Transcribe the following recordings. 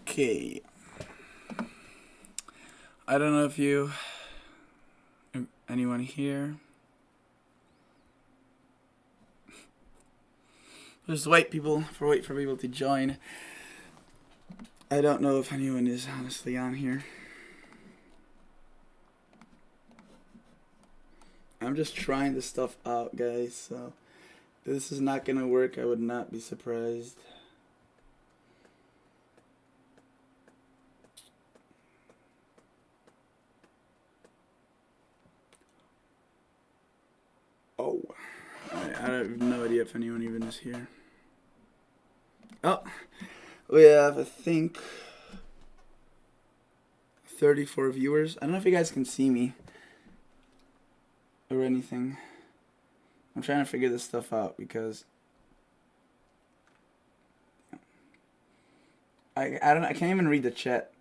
Okay. I don't know if anyone here. Just wait for people to join. I don't know if anyone is honestly on here. I'm just trying this stuff out, guys, so if this is not gonna work, I would not be surprised. Oh, I have no idea if anyone even is here. Oh, we have, I think, 34 viewers. I don't know if you guys can see me or anything. I'm trying to figure this stuff out because I can't even read the chat.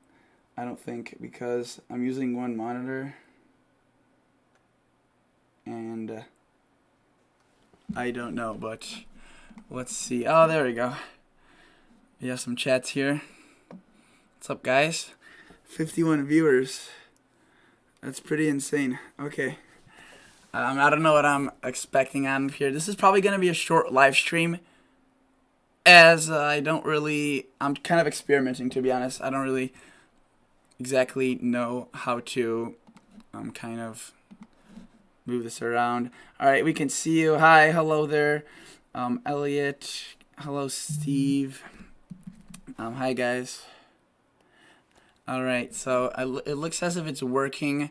I don't think, because I'm using one monitor and I don't know, but let's see. Oh, there we go. We have some chats here. What's up, guys? 51 viewers. That's pretty insane. Okay. I don't know what I'm expecting on here. This is probably going to be a short live stream, as I'm kind of experimenting, to be honest. I don't really exactly know how to kind of move this around. Alright, we can see you. Hi, hello there. Elliot. Hello, Steve. Hi, guys. Alright, so it looks as if it's working.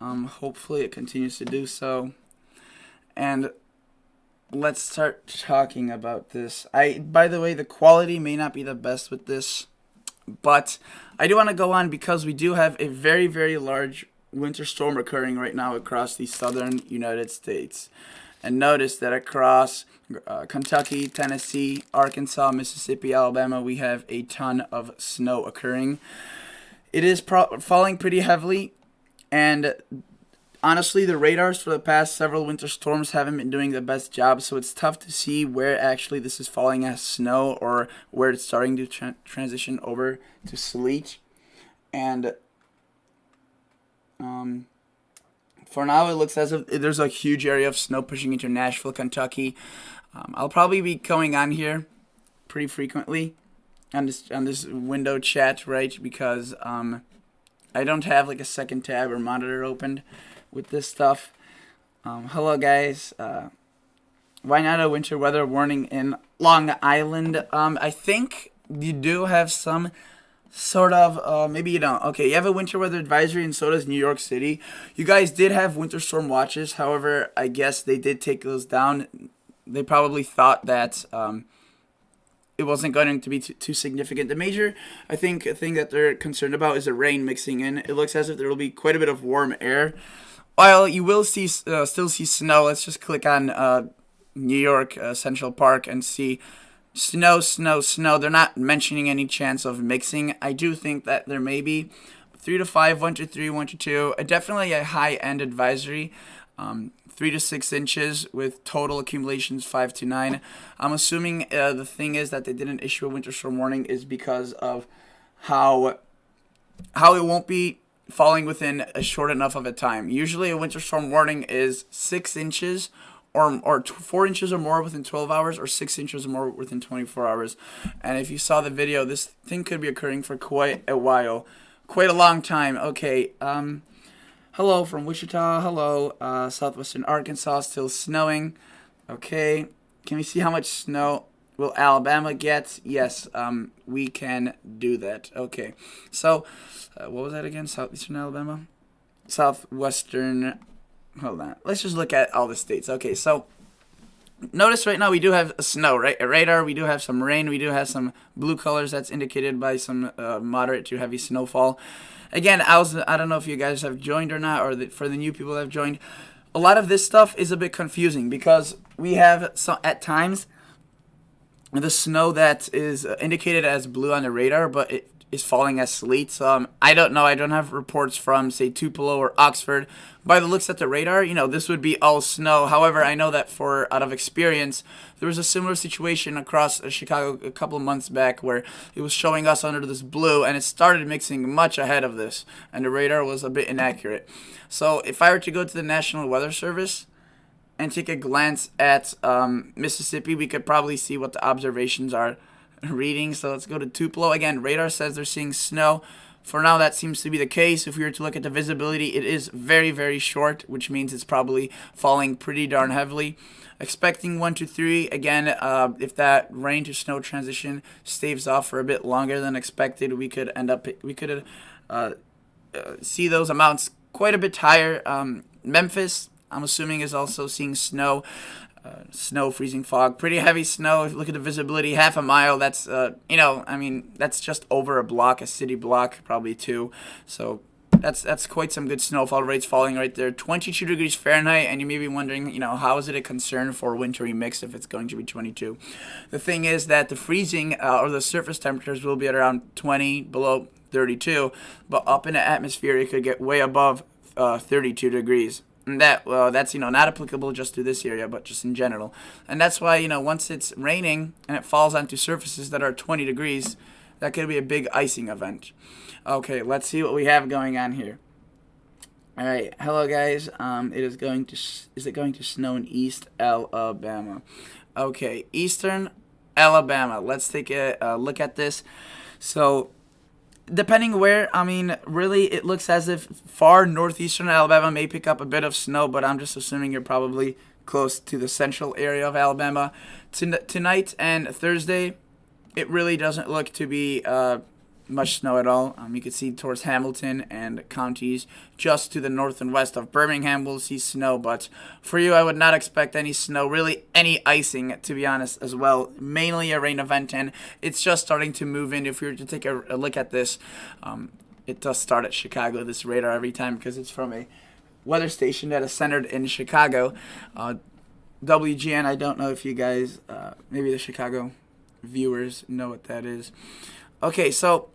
Hopefully it continues to do so. And let's start talking about this. By the way, the quality may not be the best with this, but I do want to go on because we do have a very, very large winter storm occurring right now across the southern United States. And notice that across Kentucky, Tennessee, Arkansas, Mississippi, Alabama, we have a ton of snow occurring. It is falling pretty heavily, and honestly, the radars for the past several winter storms haven't been doing the best job, so it's tough to see where actually this is falling as snow or where it's starting to transition over to sleet. And for now, it looks as if there's a huge area of snow pushing into Nashville, Kentucky. I'll probably be going on here pretty frequently on this window chat, right? Because I don't have like a second tab or monitor opened with this stuff. Hello, guys. Why not a winter weather warning in Long Island? I think you do have some sort of, maybe you don't. Okay, you have a winter weather advisory, and so does New York City. You guys did have winter storm watches. However, I guess they did take those down. They probably thought that it wasn't going to be too significant. The major, I think, thing that they're concerned about is the rain mixing in. It looks as if there will be quite a bit of warm air. While you will still see snow, let's just click on New York Central Park and see snow, snow, snow. They're not mentioning any chance of mixing. I do think that there may be 3 to 5, 1 to 3, 1 to 2. Definitely a high-end advisory. 3 to 6 inches with total accumulations 5 to 9. I'm assuming the thing is that they didn't issue a winter storm warning is because of how it won't be falling within a short enough of a time. Usually a winter storm warning is 6 inches or 4 inches or more within 12 hours or 6 inches or more within 24 hours. And if you saw the video, this thing could be occurring for quite a while, quite a long time. Okay, hello from Wichita. Hello, southwestern Arkansas, still snowing. Okay, can we see how much snow will Alabama get? Yes, we can do that. Okay, so what was that again? Southeastern Alabama? Southwestern. Hold on. Let's just look at all the states. Okay, so notice right now we do have snow, right? A radar. We do have some rain. We do have some blue colors. That's indicated by some moderate to heavy snowfall. Again, I don't know if you guys have joined or not, or for the new people that have joined, a lot of this stuff is a bit confusing because we have at times the snow that is indicated as blue on the radar, but is falling as sleet. So I don't know. I don't have reports from, say, Tupelo or Oxford. By the looks at the radar, this would be all snow. However, I know that out of experience, there was a similar situation across Chicago a couple of months back where it was showing us under this blue, and it started mixing much ahead of this, and the radar was a bit inaccurate. So if I were to go to the National Weather Service and take a glance at Mississippi, we could probably see what the observations are reading. So let's go to Tupelo. Again, radar says they're seeing snow. For now, that seems to be the case. If we were to look at the visibility, it is very, very short, which means it's probably falling pretty darn heavily. Expecting 1 to 3. Again, if that rain to snow transition staves off for a bit longer than expected, we could see those amounts quite a bit higher. Memphis, I'm assuming, is also seeing snow. Snow, freezing fog, pretty heavy snow. If you look at the visibility, half a mile, that's, that's just over a block, a city block, probably 2. So that's quite some good snowfall rates falling right there. 22 degrees Fahrenheit, and you may be wondering, how is it a concern for wintry mix if it's going to be 22? The thing is that the freezing or the surface temperatures will be at around 20, below 32, but up in the atmosphere, it could get way above 32 degrees. And that's not applicable just to this area, but just in general. And that's why, once it's raining and it falls onto surfaces that are 20 degrees, that could be a big icing event. Okay, let's see what we have going on here. All right, hello guys. Is it going to snow in East Alabama? Okay, Eastern Alabama. Let's take a look at this. So, depending where, really it looks as if far northeastern Alabama may pick up a bit of snow, but I'm just assuming you're probably close to the central area of Alabama. Tonight and Thursday, it really doesn't look to be much snow at all. You can see towards Hamilton and counties just to the north and west of Birmingham we'll see snow, but for you I would not expect any snow, really any icing, to be honest, as well. Mainly a rain event, and it's just starting to move in. If we were to take a look at this, it does start at Chicago, this radar, every time, because it's from a weather station that is centered in Chicago. WGN, I don't know if you guys, maybe the Chicago viewers know what that is. Okay, so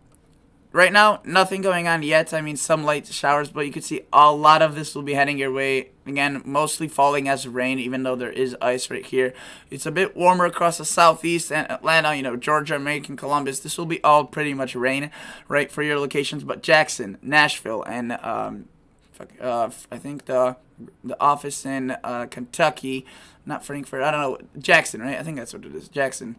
right now, nothing going on yet. Some light showers, but you can see a lot of this will be heading your way. Again, mostly falling as rain, even though there is ice right here. It's a bit warmer across the southeast and Atlanta, Georgia, Macon, Columbus. This will be all pretty much rain, right, for your locations. But Jackson, Nashville, and I think the office in Kentucky, not Frankfurt, I don't know, Jackson, right? I think that's what it is, Jackson,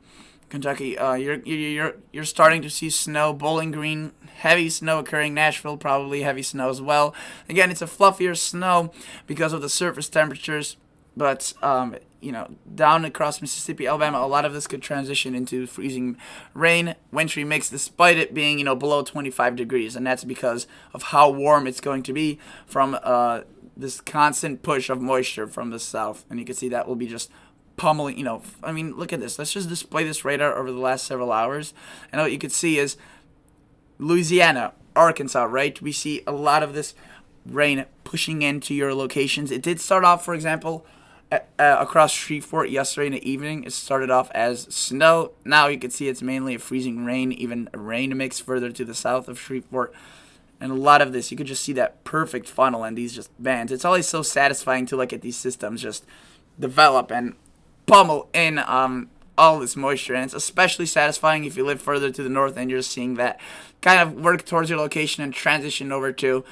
Kentucky. You're starting to see snow. Bowling Green, heavy snow occurring. Nashville, probably heavy snow as well. Again, it's a fluffier snow because of the surface temperatures, but down across Mississippi, Alabama, a lot of this could transition into freezing rain, wintry mix, despite it being below 25 degrees, and that's because of how warm it's going to be from this constant push of moisture from the south. And you can see that will be just pummeling, look at this. Let's just display this radar over the last several hours. And what you can see is Louisiana, Arkansas, right? We see a lot of this rain pushing into your locations. It did start off, for example, across Shreveport yesterday in the evening. It started off as snow. Now you can see it's mainly a freezing rain, even a rain mix further to the south of Shreveport. And a lot of this, you could just see that perfect funnel and these just bands. It's always so satisfying to look at these systems just develop and pummel in all this moisture, and it's especially satisfying if you live further to the north and you're seeing that kind of work towards your location and transition over to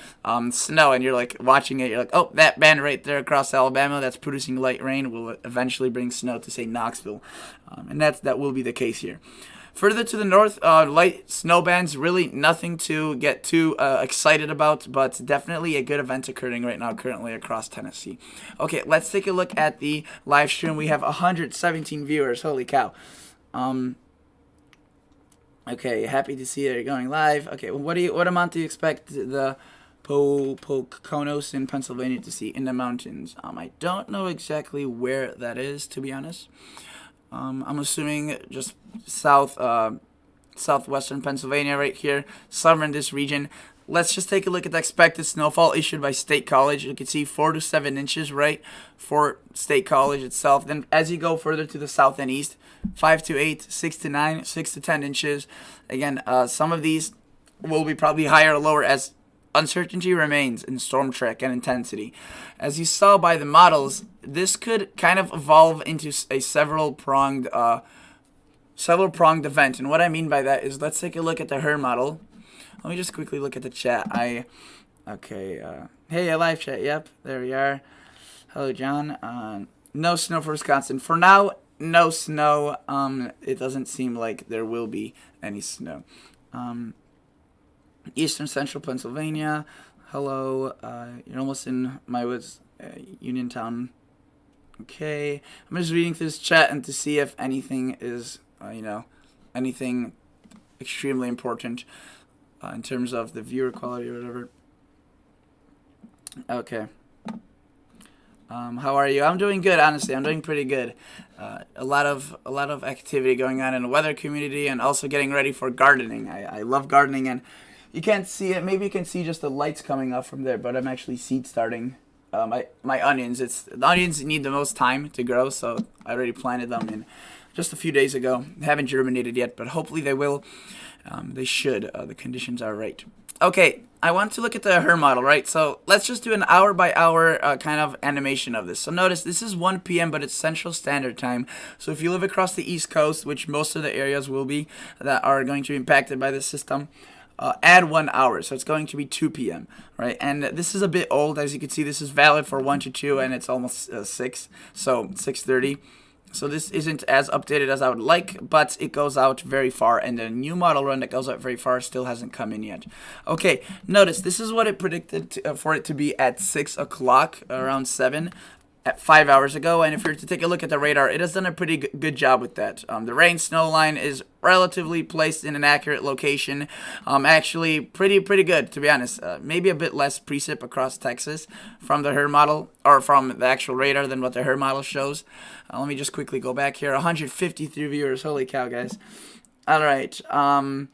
snow, and you're like watching it, you're like, oh, that band right there across Alabama that's producing light rain will eventually bring snow to, say, Knoxville, and that will be the case here. Further to the north, light snow bands, really nothing to get too excited about, but definitely a good event occurring right now currently across Tennessee. Okay, let's take a look at the live stream. We have 117 viewers. Holy cow. Okay, happy to see that you're going live. Okay, what amount do you expect the Poconos in Pennsylvania to see in the mountains? I don't know exactly where that is, to be honest. I'm assuming just southwestern Pennsylvania right here, somewhere in this region. Let's just take a look at the expected snowfall issued by State College. You can see 4 to 7 inches, right, for State College itself. Then as you go further to the south and east, 5 to 8, 6 to 9, 6 to 10 inches. Again, some of these will be probably higher or lower as uncertainty remains in storm track and intensity. As you saw by the models, this could kind of evolve into a several pronged event. And what I mean by that is, let's take a look at the HER model. Let me just quickly look at the chat. Hey, live chat. Yep, there we are. Hello, John. No snow for Wisconsin for now. No snow. It doesn't seem like there will be any snow. Eastern Central Pennsylvania. Hello. You're almost in my woods, Uniontown. Okay. I'm just reading through this chat and to see if anything is, anything extremely important in terms of the viewer quality or whatever. Okay. How are you? I'm doing good, honestly. I'm doing pretty good. A lot of activity going on in the weather community, and also getting ready for gardening. I love gardening, and you can't see it. Maybe you can see just the lights coming up from there, but I'm actually seed starting my onions. The onions need the most time to grow, so I already planted them in just a few days ago. They haven't germinated yet, but hopefully they will. They should. The conditions are right. Okay, I want to look at the HER model, right? So let's just do an hour-by-hour kind of animation of this. So notice this is 1 p.m., but it's Central Standard Time. So if you live across the East Coast, which most of the areas will be that are going to be impacted by this system, add 1 hour. So it's going to be 2 p.m., right? And this is a bit old. As you can see, this is valid for 1 to 2, and it's almost 6, so 6:30. So this isn't as updated as I would like, but it goes out very far, and the new model run that goes out very far still hasn't come in yet. Okay, notice this is what it predicted for it to be at 6 o'clock, around 7, at 5 hours ago. And if you're to take a look at the radar, it has done a pretty good job with that. The rain snow line is relatively placed in an accurate location. Actually, pretty good, to be honest. Maybe a bit less precip across Texas from the HER model, or from the actual radar, than what the HER model shows. Let me just quickly go back here. 153 viewers. Holy cow, guys. All right. By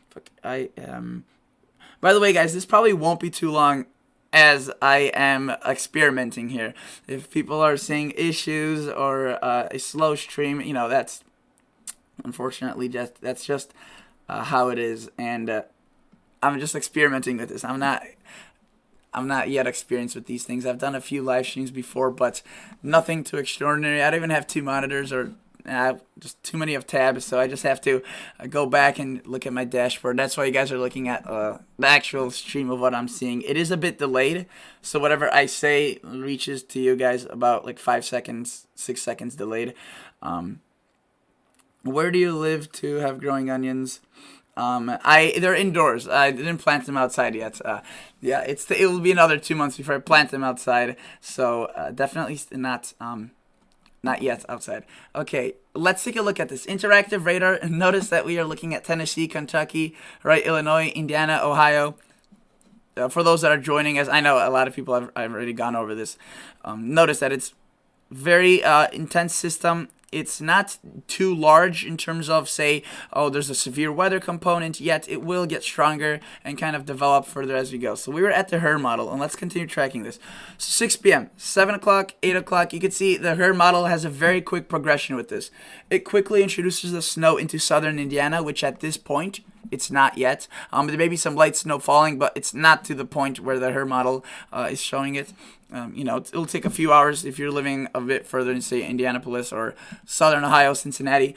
the way, guys, this probably won't be too long, as I am experimenting here. If people are seeing issues or a slow stream, that's unfortunately that's just how it is, and I'm just experimenting with this. I'm not yet experienced with these things. I've done a few live streams before, but nothing too extraordinary. I don't even have 2 monitors, or just too many of tabs, so I just have to go back and look at my dashboard. That's why you guys are looking at the actual stream of what I'm seeing. It is a bit delayed, so whatever I say reaches to you guys about like 5 seconds, 6 seconds delayed. Where do you live to have growing onions? They're indoors. I didn't plant them outside yet. Yeah, it will be another 2 months before I plant them outside. So definitely not yet outside. Okay, let's take a look at this interactive radar. Notice that we are looking at Tennessee, Kentucky, right? Illinois, Indiana, Ohio. For those that are joining us, I know a lot of people have already gone over this. Notice that it's very intense system. It's not too large in terms of, say, there's a severe weather component, yet it will get stronger and kind of develop further as we go. So we were at the HER model, and let's continue tracking this. So 6 p.m., 7 o'clock, 8 o'clock, you can see the HER model has a very quick progression with this. It quickly introduces the snow into southern Indiana, which at this point, it's not yet. There may be some light snow falling, but it's not to the point where the HER model is showing it. It'll take a few hours if you're living a bit further in, say, Indianapolis or southern Ohio, Cincinnati.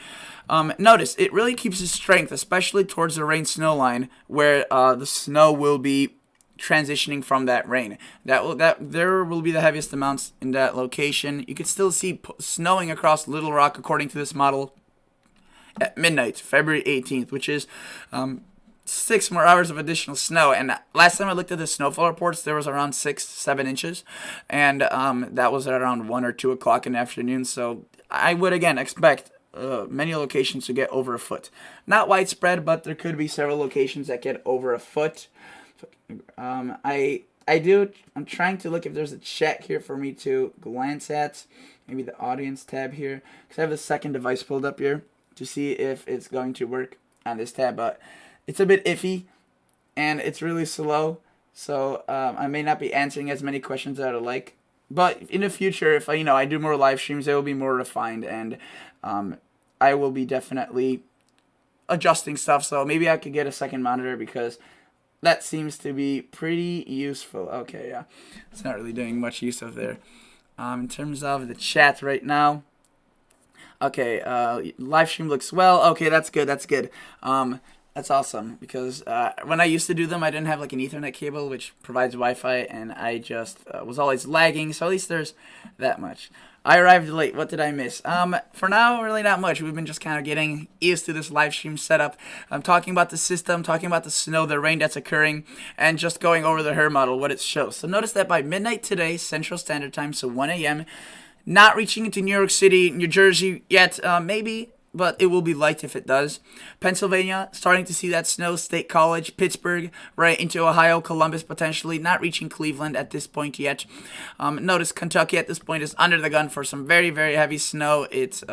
Notice it really keeps its strength, especially towards the rain snow line, where the snow will be transitioning from that rain. There will be the heaviest amounts in that location. You can still see snowing across Little Rock, according to this model, at midnight, February 18th, which is 6 more hours of additional snow. And last time I looked at the snowfall reports, there was around 6-7 inches, and that was at around 1 or 2 o'clock in the afternoon. So I would again expect many locations to get over a foot. Not widespread, but there could be several locations that get over a foot. I'm trying to look if there's a chat here for me to glance at. Maybe the audience tab here, because I have the second device pulled up here to see if it's going to work on this tab, but it's a bit iffy and it's really slow, so I may not be answering as many questions as I would like. But in the future, if I do more live streams, they will be more refined, and I will be definitely adjusting stuff. So maybe I could get a second monitor, because That seems to be pretty useful. Okay, yeah. It's not really doing much use of there. In terms of the chat right now. Okay, live stream looks well. Okay, that's good. That's good. That's awesome because when I used to do them, I didn't have like an Ethernet cable which provides Wi-Fi, and I just was always lagging. So at least there's that much. I arrived late. What did I miss? For now, really not much. We've been just kind of getting used to this live stream setup. I'm talking about the system, talking about the snow, the rain that's occurring, and just going over the HER model, what it shows. So notice that by midnight today, Central Standard Time, so 1 a.m., not reaching into New York City, New Jersey yet, maybe, but it will be light if it does. Pennsylvania, starting to see that snow. State College, Pittsburgh, right into Ohio, Columbus potentially, not reaching Cleveland at this point yet. Notice Kentucky at this point is under the gun for some very, very heavy snow. It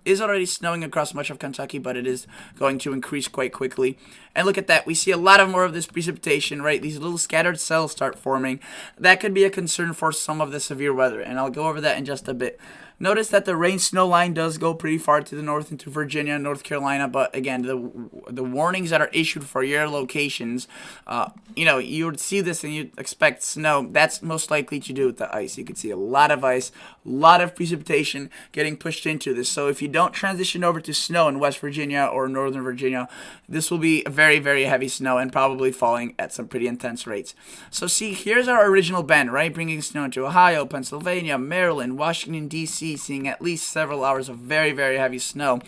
is already snowing across much of Kentucky, but it is going to increase quite quickly. And look at that. We see a lot of more of this precipitation, right? These little scattered cells start forming. That could be a concern for some of the severe weather, and I'll go over that in just a bit. Notice that the rain-snow line does go pretty far to the north into Virginia, North Carolina, but again, the warnings that are issued for your locations, you would see this and you'd expect snow. That's most likely to do with the ice. You can see a lot of ice, a lot of precipitation getting pushed into this. So if you don't transition over to snow in West Virginia or Northern Virginia, this will be very, very heavy snow and probably falling at some pretty intense rates. So see, here's our original band, right? Bringing snow into Ohio, Pennsylvania, Maryland, Washington, D.C., seeing at least several hours of very, very heavy snow.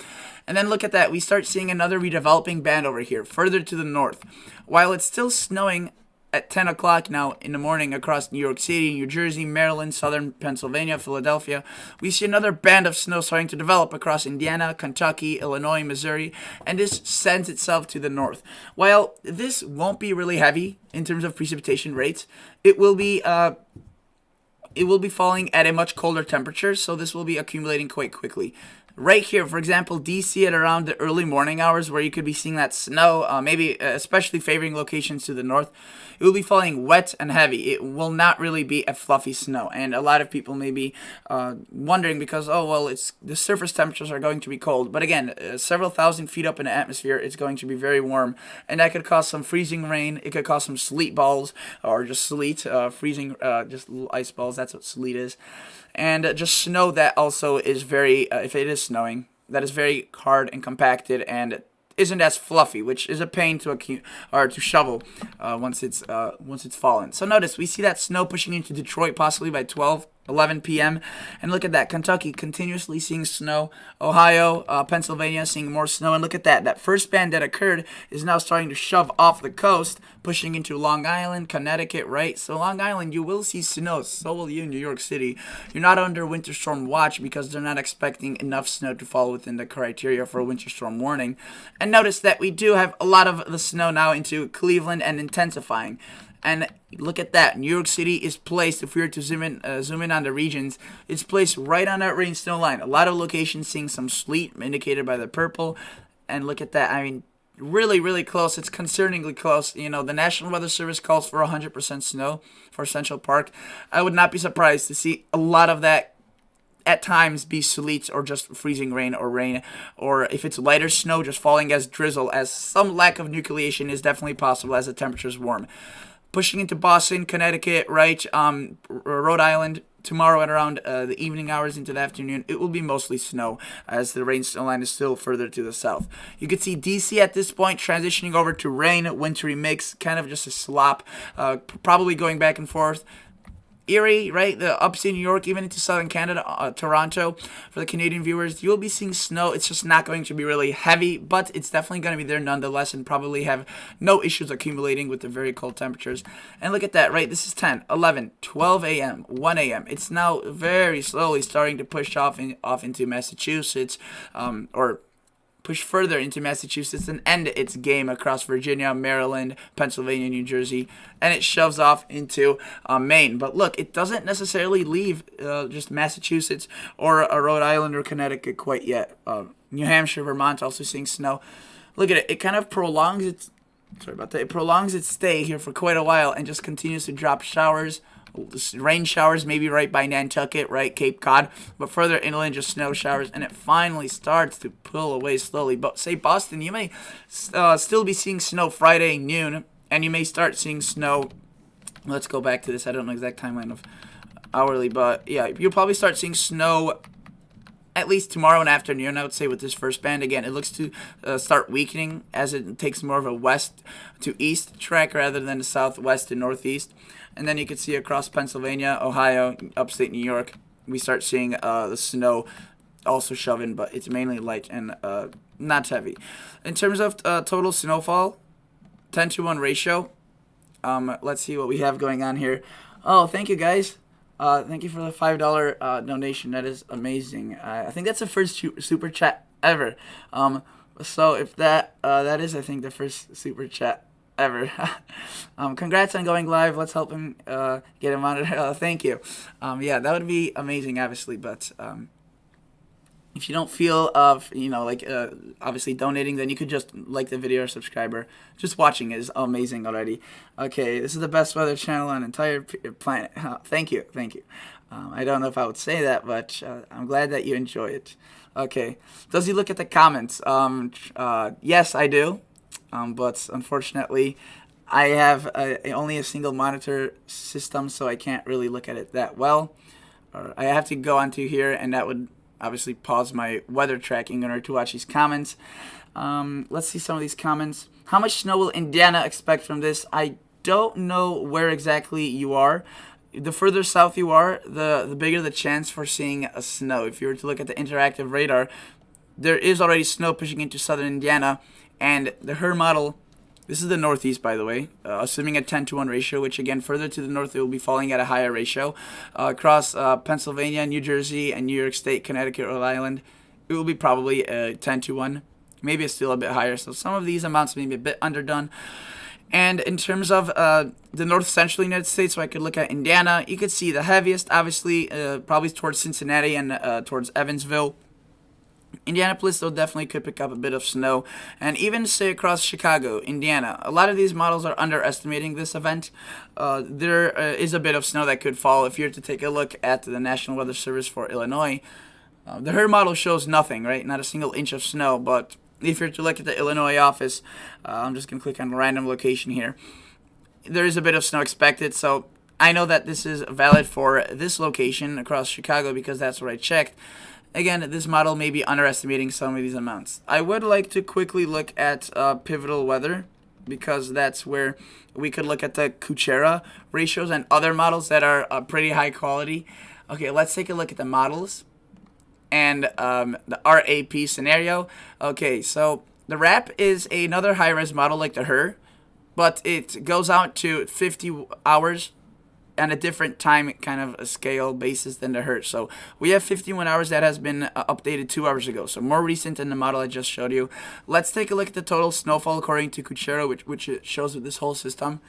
And then look at that. We start seeing another redeveloping band over here, further to the north. While it's still snowing at 10 o'clock now in the morning across New York City, New Jersey, Maryland, southern Pennsylvania, Philadelphia, we see another band of snow starting to develop across Indiana, Kentucky, Illinois, Missouri, and this sends itself to the north. While this won't be really heavy in terms of precipitation rates, it will be falling at a much colder temperature, so this will be accumulating quite quickly. Right here, for example, DC at around the early morning hours where you could be seeing that snow, maybe especially favoring locations to the north, it will be falling wet and heavy. It will not really be a fluffy snow, and a lot of people may be wondering because, oh, well, the surface temperatures are going to be cold. But again, several thousand feet up in the atmosphere, it's going to be very warm, and that could cause some freezing rain. It could cause some sleet balls or just sleet, freezing, just little ice balls. That's what sleet is. And just snow that also is very, if it is snowing, that is very hard and compacted and isn't as fluffy, which is a pain to shovel once it's fallen. So notice we see that snow pushing into Detroit possibly by 11 p.m. And look at that. Kentucky continuously seeing snow. Ohio, Pennsylvania seeing more snow. And look at that. That first band that occurred is now starting to shove off the coast, pushing into Long Island, Connecticut, right? So Long Island, you will see snow. So will you in New York City. You're not under winter storm watch because they're not expecting enough snow to fall within the criteria for a winter storm warning. And notice that we do have a lot of the snow now into Cleveland and intensifying. And look at that. New York City is placed, if we were to zoom in on the regions, it's placed right on that rain snow line. A lot of locations seeing some sleet indicated by the purple. And look at that. I mean, really, really close. It's concerningly close. You know, the National Weather Service calls for 100% snow for Central Park. I would not be surprised to see a lot of that at times be sleet or just freezing rain, or if it's lighter snow, just falling as drizzle, as some lack of nucleation is definitely possible as the temperatures warm. Pushing into Boston, Connecticut, right, Rhode Island, tomorrow at around the evening hours into the afternoon, it will be mostly snow as the rain snow line is still further to the south. You can see DC at this point transitioning over to rain, wintry mix, kind of just a slop, probably going back and forth. Erie, right, the upstate New York, even into southern Canada, Toronto, for the Canadian viewers, you will be seeing snow. It's just not going to be really heavy, but it's definitely going to be there nonetheless and probably have no issues accumulating with the very cold temperatures. And look at that, right, this is 10, 11, 12 a.m., 1 a.m. It's now very slowly starting to push off into Massachusetts, or push further into Massachusetts and end its game across Virginia, Maryland, Pennsylvania, New Jersey, and it shoves off into Maine. But look, it doesn't necessarily leave just Massachusetts or Rhode Island or Connecticut quite yet. New Hampshire, Vermont also seeing snow. Look at it. It kind of prolongs its It prolongs its stay here for quite a while and just continues to drop showers. Rain showers maybe right by Nantucket, right, Cape Cod, but further inland just snow showers, and it finally starts to pull away slowly. But say Boston, you may still be seeing snow Friday noon and you may start seeing snow. Let's go back to this. I don't know the exact timeline of hourly, but yeah, you'll probably start seeing snow at least tomorrow and afternoon, I would say, with this first band. Again, it looks to start weakening as it takes more of a west to east track rather than a southwest to northeast. And then you can see across Pennsylvania, Ohio, upstate New York, we start seeing the snow also shoving, but it's mainly light and not heavy. In terms of total snowfall, 10-to-1 ratio. Let's see what we have going on here. Oh, thank you guys. Thank you for the $5 donation. That is amazing. I think that's the first super chat ever. So if that is, I think, the first super chat ever. Congrats on going live. Let's help him get him on it. Thank you. Yeah, that would be amazing, obviously, but if you don't feel obviously donating, then you could just like the video or subscriber. Just watching is amazing already. Okay, this is the best weather channel on the entire planet. Thank you. I don't know if I would say that, but I'm glad that you enjoy it. Okay, does he look at the comments? Yes, I do, but unfortunately, I have only a single monitor system, so I can't really look at it that well. I have to go onto here, and that would obviously pause my weather tracking in order to watch these comments. Let's see some of these comments. How much snow will Indiana expect from this? I don't know where exactly you are. The further south you are, the bigger the chance for seeing a snow. If you were to look at the interactive radar, there is already snow pushing into southern Indiana, and the HER model, this is the northeast, by the way, assuming a 10-to-1 ratio, which again, further to the north, it will be falling at a higher ratio. Across Pennsylvania, New Jersey, and New York State, Connecticut, Rhode Island, it will be probably a 10-to-1. Maybe it's still a bit higher, so some of these amounts may be a bit underdone. And in terms of the north-central United States, so I could look at Indiana, you could see the heaviest, obviously, probably towards Cincinnati and towards Evansville. Indianapolis, though, definitely could pick up a bit of snow. And even, say, across Chicago, Indiana, a lot of these models are underestimating this event. There is a bit of snow that could fall. If you were to take a look at the National Weather Service for Illinois, the HER model shows nothing, right? Not a single inch of snow. But if you're to look at the Illinois office, I'm just going to click on a random location here. There is a bit of snow expected, so I know that this is valid for this location across Chicago because that's where I checked. Again, this model may be underestimating some of these amounts. I would like to quickly look at pivotal weather because that's where we could look at the Kuchera ratios and other models that are pretty high quality. Okay, let's take a look at the models and the RAP scenario. Okay, so the RAP is another high-res model like the HER, but it goes out to 50 hours on a different time kind of a scale basis than the HER. So we have 51 hours that has been updated 2 hours ago. So more recent than the model I just showed you. Let's take a look at the total snowfall according to Kuchera, which it shows with this whole system.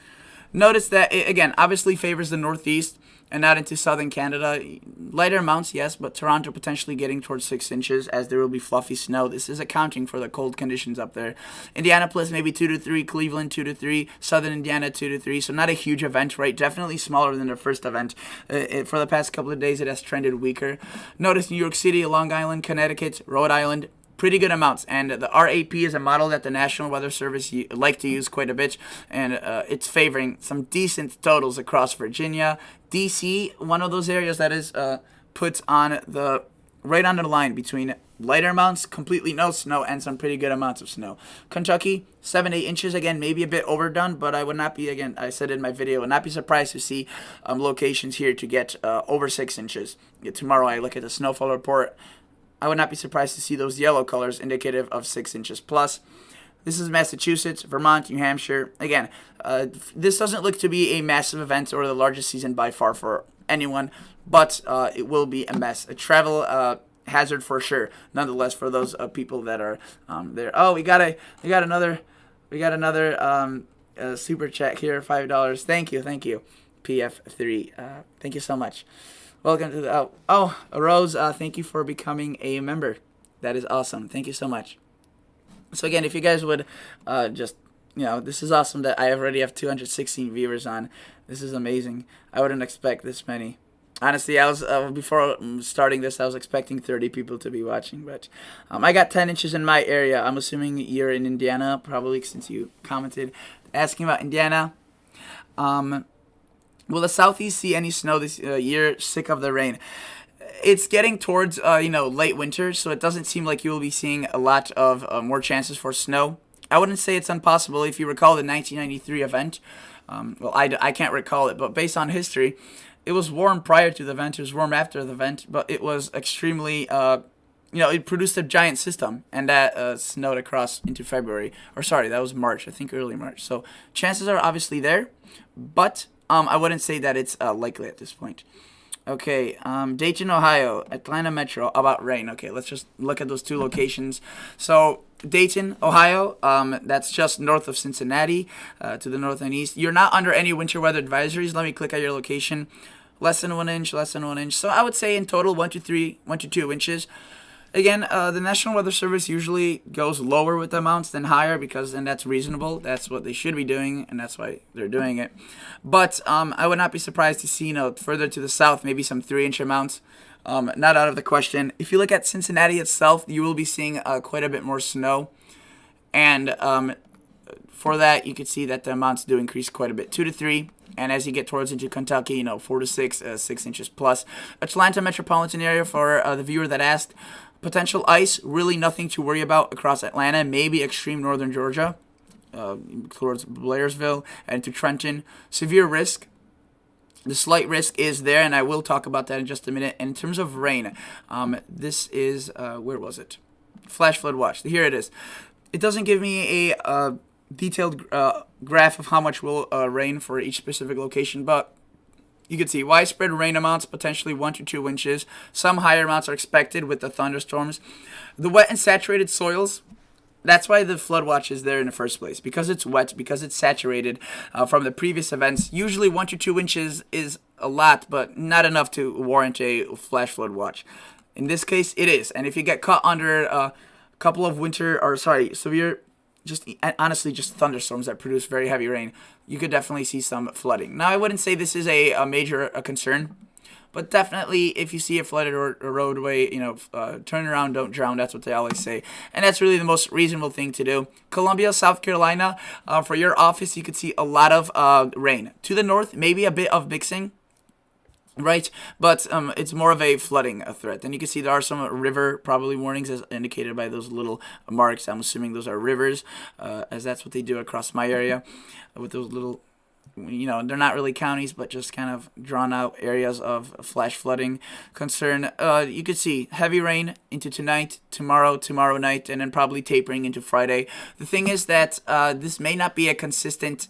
Notice that it, again, obviously favors the northeast and not into southern Canada. Lighter amounts, yes, but Toronto potentially getting towards 6 inches as there will be fluffy snow. This is accounting for the cold conditions up there. Indianapolis maybe 2 to 3, Cleveland 2 to 3, southern Indiana 2 to 3. So not a huge event, right? Definitely smaller than the first event. For the past couple of days, it has trended weaker. Notice New York City, Long Island, Connecticut, Rhode Island, pretty good amounts. And the RAP is a model that the National Weather Service like to use quite a bit, and it's favoring some decent totals across Virginia, DC, one of those areas that is put on the right on the line between lighter amounts, completely no snow, and some pretty good amounts of snow. Kentucky, 7-8 inches, again, maybe a bit overdone, but I would not be, again, I said in my video, would not be surprised to see locations here to get over 6 inches. Tomorrow I look at the snowfall report. I would not be surprised to see those yellow colors indicative of 6 inches plus. This is Massachusetts, Vermont, New Hampshire. Again, this doesn't look to be a massive event or the largest season by far for anyone, but it will be a mess. A travel hazard for sure. Nonetheless, for those people that are there. Oh, we got another super chat here, $5. Thank you, PF3. Thank you so much. Welcome to the Rose. Thank you for becoming a member. That is awesome. Thank you so much. So again, if you guys would just, this is awesome that I already have 216 viewers on. This is amazing. I wouldn't expect this many. Honestly, I was before starting this, I was expecting 30 people to be watching, but I got 10 inches in my area. I'm assuming you're in Indiana, probably since you commented. asking about Indiana. Will the Southeast see any snow this year? Sick of the rain. It's getting towards late winter, so it doesn't seem like you will be seeing a lot of more chances for snow. I wouldn't say it's impossible. If you recall the 1993 event, I can't recall it, but based on history, it was warm prior to the event. It was warm after the event, but it was extremely it produced a giant system, and that snowed across into February. Or sorry, that was March. I think early March. So chances are obviously there, but I wouldn't say that it's likely at this point. Okay, Dayton, Ohio, Atlanta Metro, about rain. Okay, let's just look at those two locations. So Dayton, Ohio, that's just north of Cincinnati, to the north and east. You're not under any winter weather advisories. Let me click at your location. Less than 1 inch, less than 1 inch. So I would say in total 1 to 2 inches. Again, the National Weather Service usually goes lower with the amounts than higher because then that's reasonable. That's what they should be doing, and that's why they're doing it. But I would not be surprised to see, further to the south, maybe some 3-inch amounts. Not out of the question. If you look at Cincinnati itself, you will be seeing quite a bit more snow. And for that, you can see that the amounts do increase quite a bit, 2 to 3. And as you get towards into Kentucky, 4 to 6, 6 inches plus. Atlanta metropolitan area, for the viewer that asked, potential ice, really nothing to worry about across Atlanta, maybe extreme northern Georgia, towards Blairsville and to Trenton. Severe risk. The slight risk is there, and I will talk about that in just a minute. And in terms of rain, this is, where was it? Flash flood watch. Here it is. It doesn't give me a detailed graph of how much will rain for each specific location, but you can see widespread rain amounts, potentially 1 to 2 inches. Some higher amounts are expected with the thunderstorms. The wet and saturated soils, that's why the flood watch is there in the first place. Because it's wet, because it's saturated from the previous events. Usually 1 to 2 inches is a lot, but not enough to warrant a flash flood watch. In this case, it is. And if you get caught under a couple of severe, just thunderstorms that produce very heavy rain, you could definitely see some flooding. Now, I wouldn't say this is a major concern, but definitely if you see a flooded roadway, turn around, don't drown. That's what they always say, and that's really the most reasonable thing to do. Columbia, South Carolina, for your office, you could see a lot of rain. To the north, maybe a bit of mixing. Right, but it's more of a flooding threat. And you can see there are some river probably warnings as indicated by those little marks. I'm assuming those are rivers, as that's what they do across my area with those little, they're not really counties, but just kind of drawn out areas of flash flooding concern. You could see heavy rain into tonight, tomorrow night, and then probably tapering into Friday. The thing is that this may not be a consistent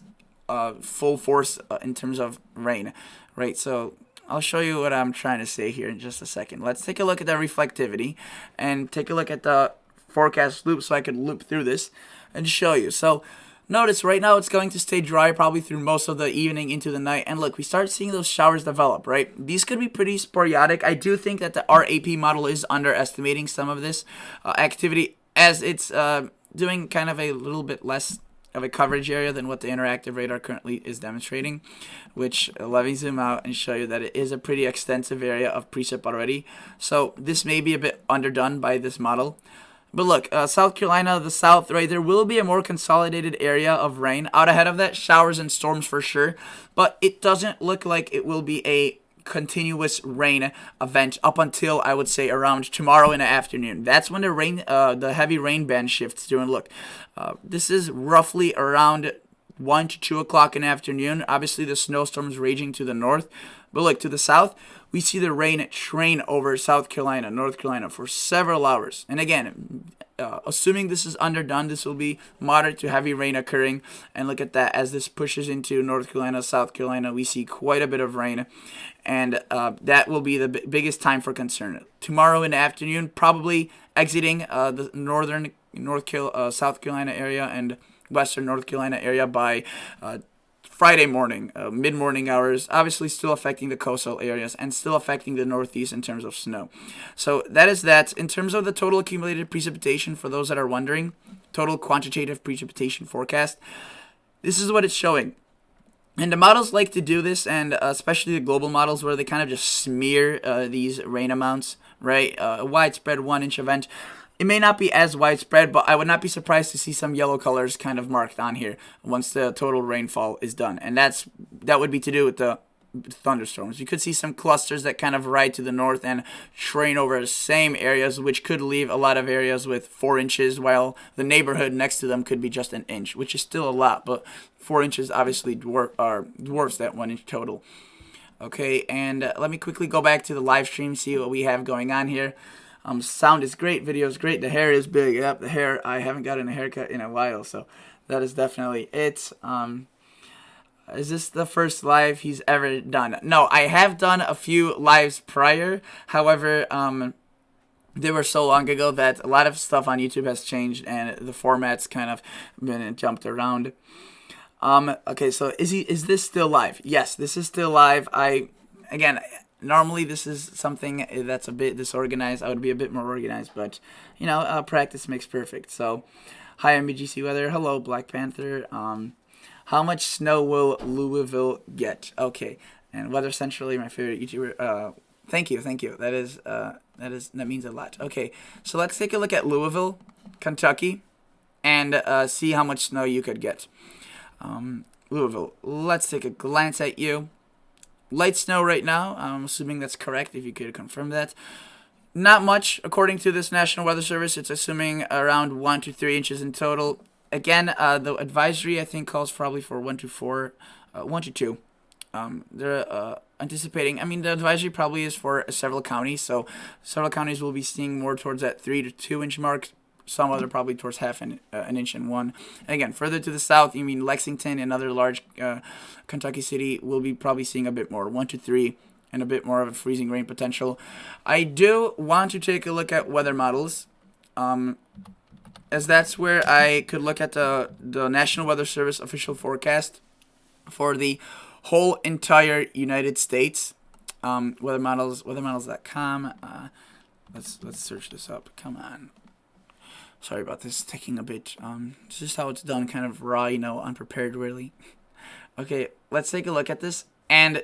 full force in terms of rain, right? So I'll show you what I'm trying to say here in just a second. Let's take a look at the reflectivity and take a look at the forecast loop so I could loop through this and show you. So notice right now it's going to stay dry probably through most of the evening into the night. And look, we start seeing those showers develop, right? These could be pretty sporadic. I do think that the RAP model is underestimating some of this activity as it's doing kind of a little bit less of a coverage area than what the interactive radar currently is demonstrating, which let me zoom out and show you that it is a pretty extensive area of precip already. So this may be a bit underdone by this model. But look, South Carolina, the south, right, there will be a more consolidated area of rain. Out ahead of that, showers and storms for sure. But it doesn't look like it will be a continuous rain event up until I would say around tomorrow in the afternoon. That's when the heavy rain band shifts through. And look, this is roughly around 1 to 2 o'clock in the afternoon. Obviously, the snowstorm is raging to the north. But look, to the south, we see the rain train over South Carolina, North Carolina for several hours. And again, assuming this is underdone, this will be moderate to heavy rain occurring. And look at that. As this pushes into North Carolina, South Carolina, we see quite a bit of rain. And that will be the biggest time for concern. Tomorrow in the afternoon, probably exiting the northern South Carolina area and western North Carolina area by Friday morning, mid-morning hours, obviously still affecting the coastal areas and still affecting the northeast in terms of snow. So that is that. In terms of the total accumulated precipitation, for those that are wondering, total quantitative precipitation forecast, this is what it's showing. And the models like to do this, and especially the global models where they kind of just smear these rain amounts, right? A widespread 1 inch event. It may not be as widespread, but I would not be surprised to see some yellow colors kind of marked on here once the total rainfall is done. And that would be to do with the thunderstorms. You could see some clusters that kind of ride to the north and train over the same areas, which could leave a lot of areas with 4 inches, while the neighborhood next to them could be just an inch, which is still a lot, but 4 inches obviously dwarfs that 1 inch total. Okay, and let me quickly go back to the live stream, see what we have going on here. Sound is great, video is great, the hair is big. Yep, the hair, I haven't gotten a haircut in a while, so that is definitely it. Is this the first live he's ever done? No, I have done a few lives prior. However, they were so long ago that a lot of stuff on YouTube has changed and the format's kind of been jumped around. Okay, so is this still live? Yes, this is still live. Again, normally this is something that's a bit disorganized. I would be a bit more organized, but you know, practice makes perfect. So, hi MBGC weather. Hello Black Panther. How much snow will Louisville get? Okay, and Weather Centrally, my favorite YouTuber. Thank you. That means a lot. Okay, so let's take a look at Louisville, Kentucky, and see how much snow you could get. Louisville, let's take a glance at you. Light snow right now. I'm assuming that's correct. If you could confirm that. Not much, according to this National Weather Service. It's assuming around 1 to 3 inches in total. Again, the advisory I think calls probably for 1 to 2. They're anticipating. I mean, the advisory probably is for several counties, so several counties will be seeing more towards that 3 to 2 inch mark. Some other probably towards half an inch and 1. And again, further to the south, you mean Lexington and other large Kentucky city will be probably seeing a bit more, 1 to 3, and a bit more of a freezing rain potential. I do want to take a look at weather models. As that's where I could look at the National Weather Service official forecast for the whole entire United States. Weather models, weathermodels.com. Let's search this up. Come on. Sorry about this taking a bit. It's just how it's done, kind of raw, you know, unprepared really. Okay, let's take a look at this. And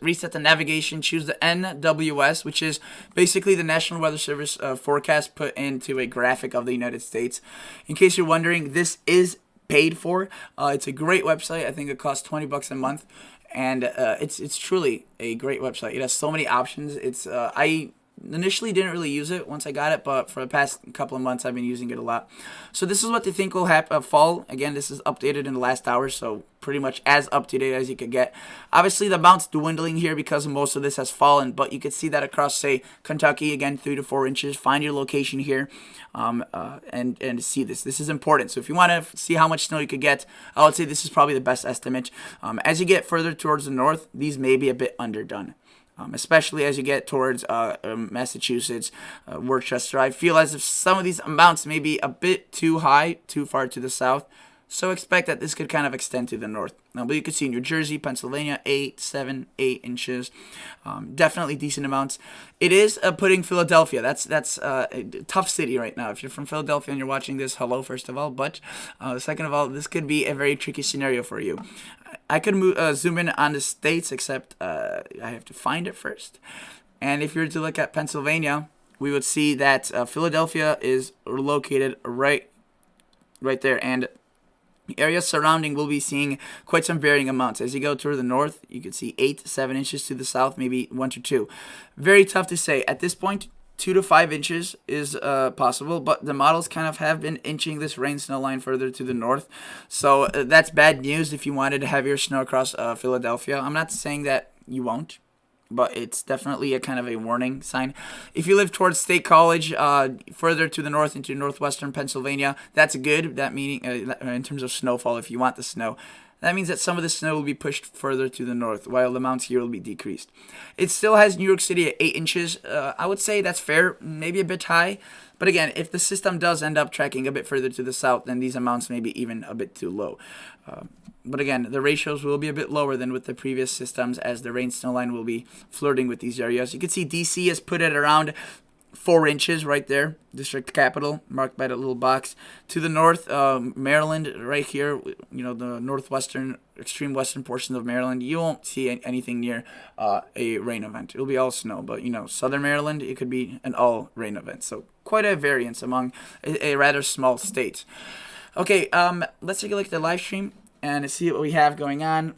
reset the navigation, choose the NWS, which is basically the National Weather Service forecast put into a graphic of the United States. In case you're wondering, this is paid for. It's a great website. I think it costs $20 a month, and it's truly a great website. It has so many options. I initially didn't really use it once I got it, but for the past couple of months I've been using it a lot. So this is what they think will happen fall. Again, this is updated in the last hour, so pretty much as up to date as you could get. Obviously the amount's dwindling here because most of this has fallen, but you could see that across, say, Kentucky, again 3 to 4 inches. Find your location here and see this. This is important. So if you want to see how much snow you could get, I would say this is probably the best estimate. As you get further towards the north, these may be a bit underdone. Especially as you get towards Massachusetts, Worcester. I feel as if some of these amounts may be a bit too high, too far to the south. So expect that this could kind of extend to the north. But you can see New Jersey, Pennsylvania, 8, 7, 8 inches. Definitely decent amounts. It is putting Philadelphia. That's a tough city right now. If you're from Philadelphia and you're watching this, hello, first of all. But second of all, this could be a very tricky scenario for you. I could zoom in on the states, except I have to find it first. And if you were to look at Pennsylvania, we would see that Philadelphia is located right there. And the areas surrounding will be seeing quite some varying amounts. As you go toward the north, you can see 8 to 7 inches to the south, maybe 1 to 2. Very tough to say. At this point, 2 to 5 inches is possible, but the models kind of have been inching this rain snow line further to the north. So that's bad news if you wanted to have your snow across Philadelphia. I'm not saying that you won't, but it's definitely a kind of a warning sign. If you live towards State College, further to the north into northwestern Pennsylvania, that's good. That meaning in terms of snowfall, if you want the snow. That means that some of the snow will be pushed further to the north, while the amounts here will be decreased. It still has New York City at 8 inches. I would say that's fair, maybe a bit high. But again, if the system does end up tracking a bit further to the south, then these amounts may be even a bit too low. But again, the ratios will be a bit lower than with the previous systems, as the rain snow line will be flirting with these areas. You can see DC has put it around 4 inches right there, district capital, marked by that little box. To the north, Maryland, right here, the northwestern, extreme western portion of Maryland, you won't see anything near a rain event. It'll be all snow, but, southern Maryland, it could be an all rain event. So quite a variance among a rather small state. Okay, let's take a look at the live stream and see what we have going on.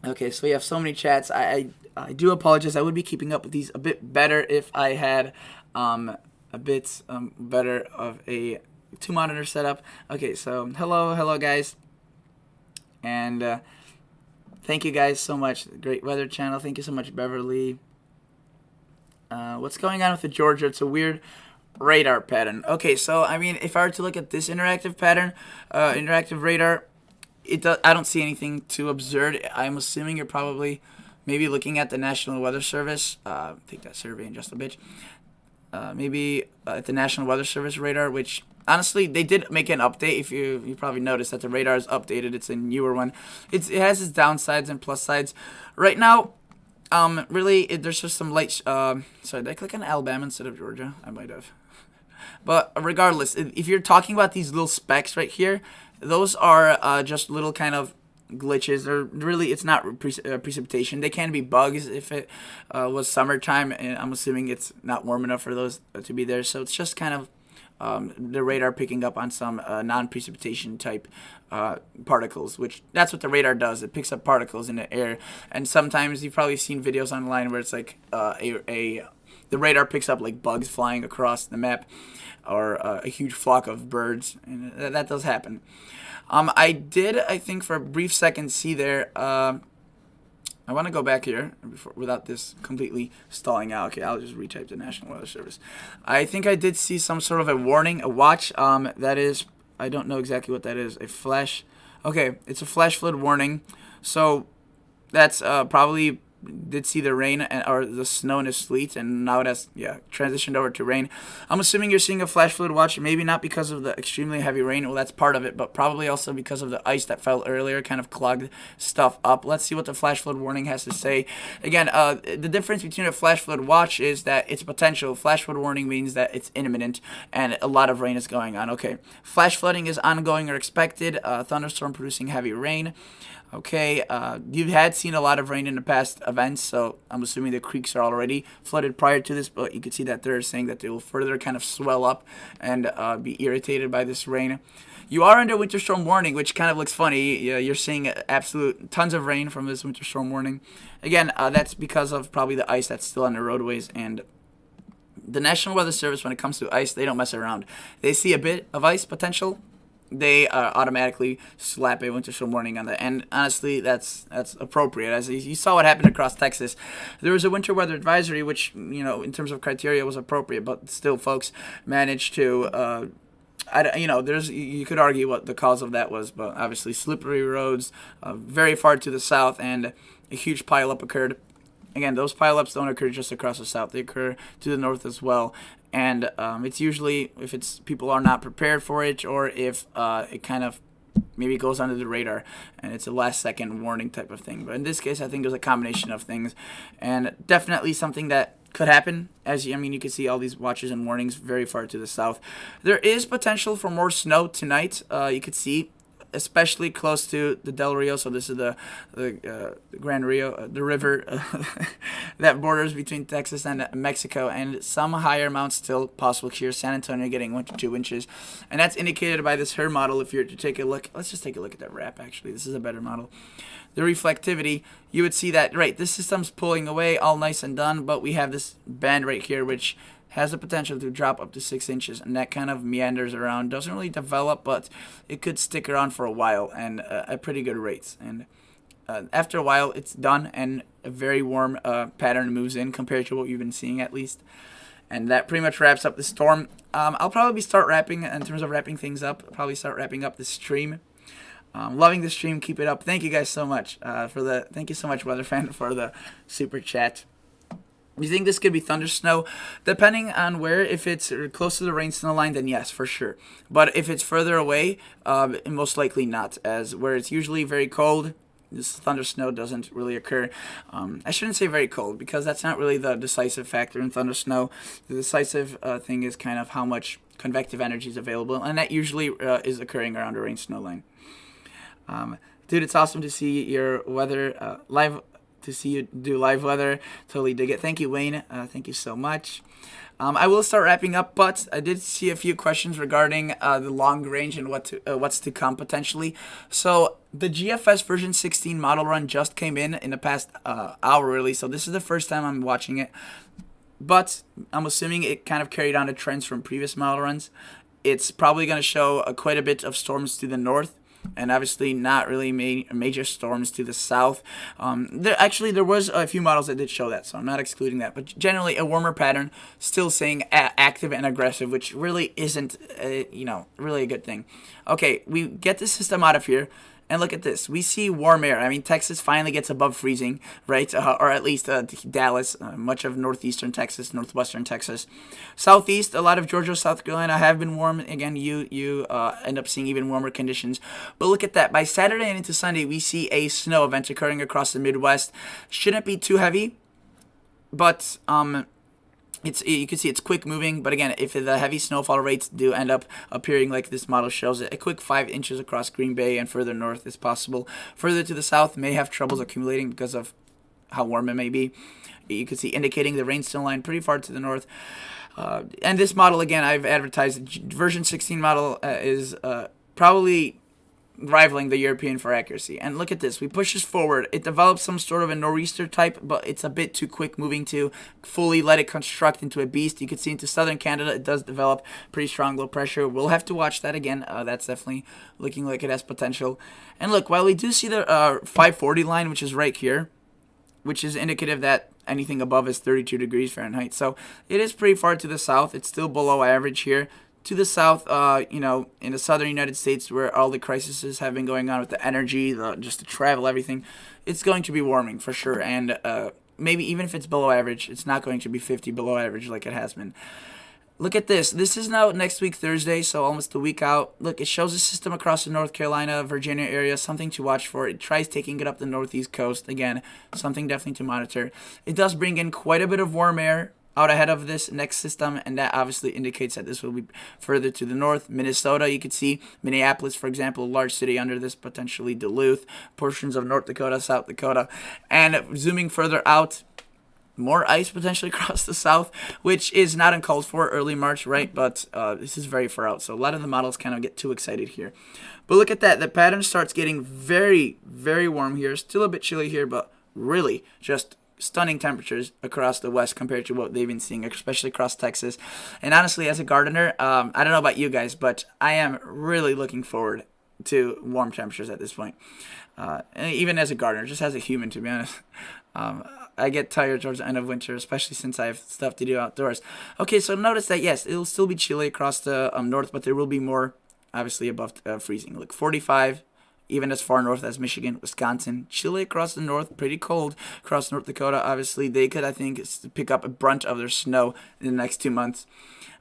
Okay, so we have so many chats. I do apologize. I would be keeping up with these a bit better if I had a bit better of a 2-monitor setup. Okay, so hello guys, and thank you guys so much. Great Weather Channel. Thank you so much, Beverly. What's going on with the Georgia? It's a weird radar pattern. Okay, so I mean, if I were to look at this interactive pattern, interactive radar, I don't see anything too absurd. I'm assuming you're probably maybe looking at the National Weather Service. Take that survey in just a bit. Maybe at the National Weather Service radar, which honestly they did make an update. If you probably noticed that the radar is updated. It's a newer one. It has its downsides and plus sides. Right now, really, there's just some light. Sorry, did I click on Alabama instead of Georgia? I might have. But regardless, if you're talking about these little specks right here, those are just little kind of glitches. They're really, it's not precipitation. They can be bugs if it was summertime, and I'm assuming it's not warm enough for those to be there. So it's just kind of the radar picking up on some non-precipitation type particles, which that's what the radar does. It picks up particles in the air, and sometimes you've probably seen videos online where it's like the radar picks up like bugs flying across the map, or a huge flock of birds, and that does happen. I did, I think, for a brief second see there. I want to go back here without this completely stalling out. Okay, I'll just retype the National Weather Service. I think I did see some sort of a warning, a watch. That is, I don't know exactly what that is. A flash. Okay, it's a flash flood warning. So that's probably did see the rain or the snow and the sleet, and now it has transitioned over to rain. I'm assuming you're seeing a flash flood watch, maybe not because of the extremely heavy rain, well, that's part of it, but probably also because of the ice that fell earlier, kind of clogged stuff up. Let's see what the flash flood warning has to say. Again, the difference between a flash flood watch is that it's potential. Flash flood warning means that it's imminent and a lot of rain is going on. Okay, flash flooding is ongoing or expected. Thunderstorm producing heavy rain. Okay, you had seen a lot of rain in the past events, so I'm assuming the creeks are already flooded prior to this, but you can see that they're saying that they will further kind of swell up and be irritated by this rain. You are under winter storm warning, which kind of looks funny. You're seeing absolute tons of rain from this winter storm warning. Again, that's because of probably the ice that's still on the roadways, and the National Weather Service, when it comes to ice, they don't mess around. They see a bit of ice potential, they automatically slap a winter storm warning on that. And honestly, that's appropriate. As you saw what happened across Texas, there was a winter weather advisory, which, in terms of criteria was appropriate, but still folks managed to, you could argue what the cause of that was, but obviously slippery roads very far to the south, and a huge pileup occurred. Again, those pileups don't occur just across the south; they occur to the north as well. And it's usually if it's people are not prepared for it, or if it kind of maybe goes under the radar and it's a last-second warning type of thing. But in this case, I think it was a combination of things, and definitely something that could happen. You can see all these watches and warnings very far to the south. There is potential for more snow tonight. You could see, especially close to the Del Rio. So this is the Grand Rio, the river that borders between Texas and Mexico, and some higher amounts still possible here. San Antonio getting 1 to 2 inches, and that's indicated by this HER model. If you're to take a look, let's just take a look at that wrap. Actually, this is a better model. The reflectivity, you would see that right. This system's pulling away, all nice and done, but we have this band right here, which has the potential to drop up to 6 inches, and that kind of meanders around. Doesn't really develop, but it could stick around for a while and at pretty good rates. And after a while, it's done, and a very warm pattern moves in compared to what you've been seeing, at least. And that pretty much wraps up the storm. I'll probably start wrapping, in terms of wrapping things up, probably start wrapping up the stream. Loving the stream. Keep it up. Thank you guys so much thank you so much, Weather Fan, for the super chat. You think this could be thunder snow? Depending on where, if it's close to the rain snow line, then yes, for sure. But if it's further away, most likely not, as where it's usually very cold, this thunder snow doesn't really occur. I shouldn't say very cold, because that's not really the decisive factor in thunder snow. The decisive thing is kind of how much convective energy is available, and that usually is occurring around a rain snow line. Dude, it's awesome to see your weather live. To see you do live weather, totally dig it. Thank you, Wayne. Thank you so much. I will start wrapping up, but I did see a few questions regarding the long range and what's to come potentially. So the GFS version 16 model run just came in the past hour, really. So this is the first time I'm watching it, but I'm assuming it kind of carried on the trends from previous model runs. It's probably going to show quite a bit of storms to the north, and obviously not really major storms to the south. There was a few models that did show that, so I'm not excluding that. But generally, a warmer pattern, still saying active and aggressive, which really isn't, really a good thing. Okay, we get the system out of here. And look at this. We see warm air. I mean, Texas finally gets above freezing, right? Or at least Dallas, much of northeastern Texas, northwestern Texas. Southeast, a lot of Georgia, South Carolina have been warm. Again, you end up seeing even warmer conditions. But look at that. By Saturday and into Sunday, we see a snow event occurring across the Midwest. Shouldn't be too heavy, but you can see it's quick moving, but again, if the heavy snowfall rates do end up appearing like this model shows it, a quick 5 inches across Green Bay and further north is possible. Further to the south may have troubles accumulating because of how warm it may be. You can see indicating the rain snow line pretty far to the north. And this model, again, I've advertised, version 16 model is probably rivaling the European for accuracy. And look at this. We push this forward. It develops some sort of a nor'easter type, but it's a bit too quick moving to fully let it construct into a beast. You can see into southern Canada, it does develop pretty strong low pressure. We'll have to watch that again. That's definitely looking like it has potential. And look, while we do see the 540 line, which is right here, which is indicative that anything above is 32 degrees Fahrenheit. So it is pretty far to the south. It's still below average here. To the south, in the southern United States, where all the crises have been going on with the energy, just the travel, everything, it's going to be warming for sure. And maybe even if it's below average, it's not going to be 50 below average like it has been. Look at this. This is now next week, Thursday, so almost a week out. Look, it shows a system across the North Carolina, Virginia area, something to watch for. It tries taking it up the northeast coast. Again, something definitely to monitor. It does bring in quite a bit of warm air out ahead of this next system, and that obviously indicates that this will be further to the north. Minnesota, you could see Minneapolis, for example, a large city under this, potentially Duluth, portions of North Dakota, South Dakota, and zooming further out, more ice potentially across the south, which is not uncalled for early March, right? But this is very far out, so a lot of the models kind of get too excited here. But look at that. The pattern starts getting very, very warm here. Still a bit chilly here, but really just stunning temperatures across the west compared to what they've been seeing, especially across Texas. And honestly, as a gardener, I don't know about you guys, but I am really looking forward to warm temperatures at this point. And even as a gardener, just as a human, to be honest. I get tired towards the end of winter, especially since I have stuff to do outdoors. Okay, so notice that, yes, it'll still be chilly across the north, but there will be more, obviously, above freezing. Look, 45, even as far north as Michigan, Wisconsin. Chilly across the north, pretty cold across North Dakota. Obviously, they could, I think, pick up a brunt of their snow in the next 2 months.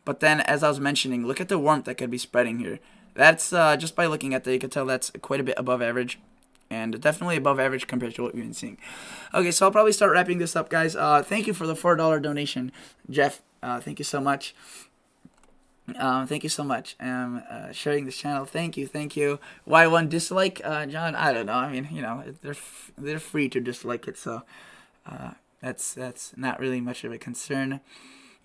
But then, as I was mentioning, look at the warmth that could be spreading here. That's, just by looking at that, you can tell that's quite a bit above average. And definitely above average compared to what we've been seeing. Okay, so I'll probably start wrapping this up, guys. Thank you for the $4 donation, Jeff. Thank you so much. Thank you so much. Sharing this channel. Thank you. Why one dislike, John? I don't know. I mean, they're free to dislike it, so that's not really much of a concern.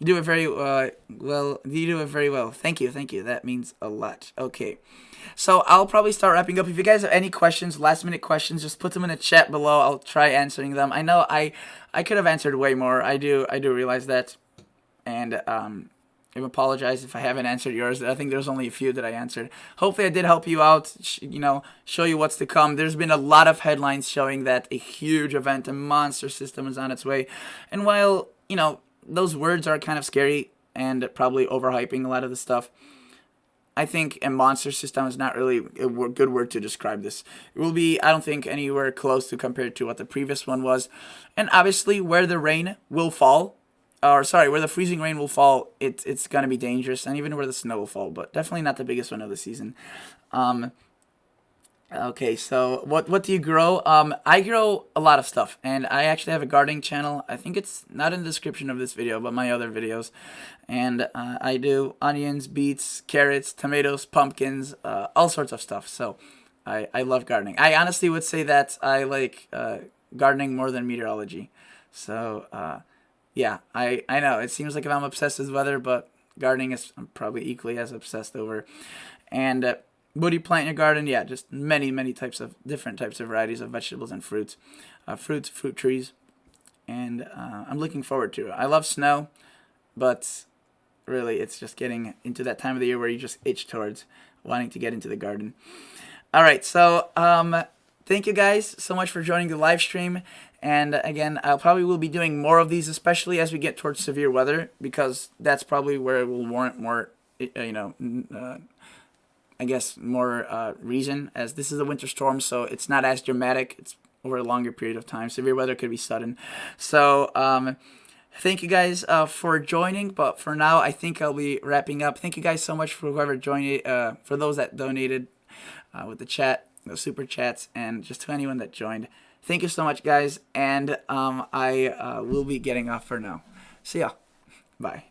You do it very well. You do it very well. Thank you. That means a lot. Okay. So I'll probably start wrapping up. If you guys have any questions, last minute questions, just put them in the chat below. I'll try answering them. I know I could have answered way more. I do realize that. And I apologize if I haven't answered yours. I think there's only a few that I answered. Hopefully I did help you out, show you what's to come. There's been a lot of headlines showing that a huge event, a monster system is on its way. And while, those words are kind of scary and probably overhyping a lot of the stuff, I think a monster system is not really a good word to describe this. It will be, I don't think, anywhere close to compared to what the previous one was. And obviously, where the rain will fall, where the freezing rain will fall, it's going to be dangerous. And even where the snow will fall, but definitely not the biggest one of the season. Okay, so what do you grow? I grow a lot of stuff, and I actually have a gardening channel. I think it's not in the description of this video, but my other videos, and I do onions, beets, carrots, tomatoes, pumpkins, all sorts of stuff. So I love gardening. I honestly would say that I like gardening more than meteorology. So yeah, I know it seems like if I'm obsessed with weather, but gardening is I'm probably equally as obsessed over. And what do you plant in your garden? Yeah, just many types of different types of varieties of vegetables and fruits, fruit trees, and I'm looking forward to it. I love snow, but really, it's just getting into that time of the year where you just itch towards wanting to get into the garden. All right, so thank you guys so much for joining the live stream. And again, I'll probably will be doing more of these, especially as we get towards severe weather, because that's probably where it will warrant more, I guess, more reason, as this is a winter storm, so it's not as dramatic. It's over a longer period of time. Severe weather could be sudden. So thank you guys for joining, but for now, I think I'll be wrapping up. Thank you guys so much for whoever joined, for those that donated with the chat, the super chats, and just to anyone that joined. Thank you so much, guys, and I will be getting off for now. See ya. Bye.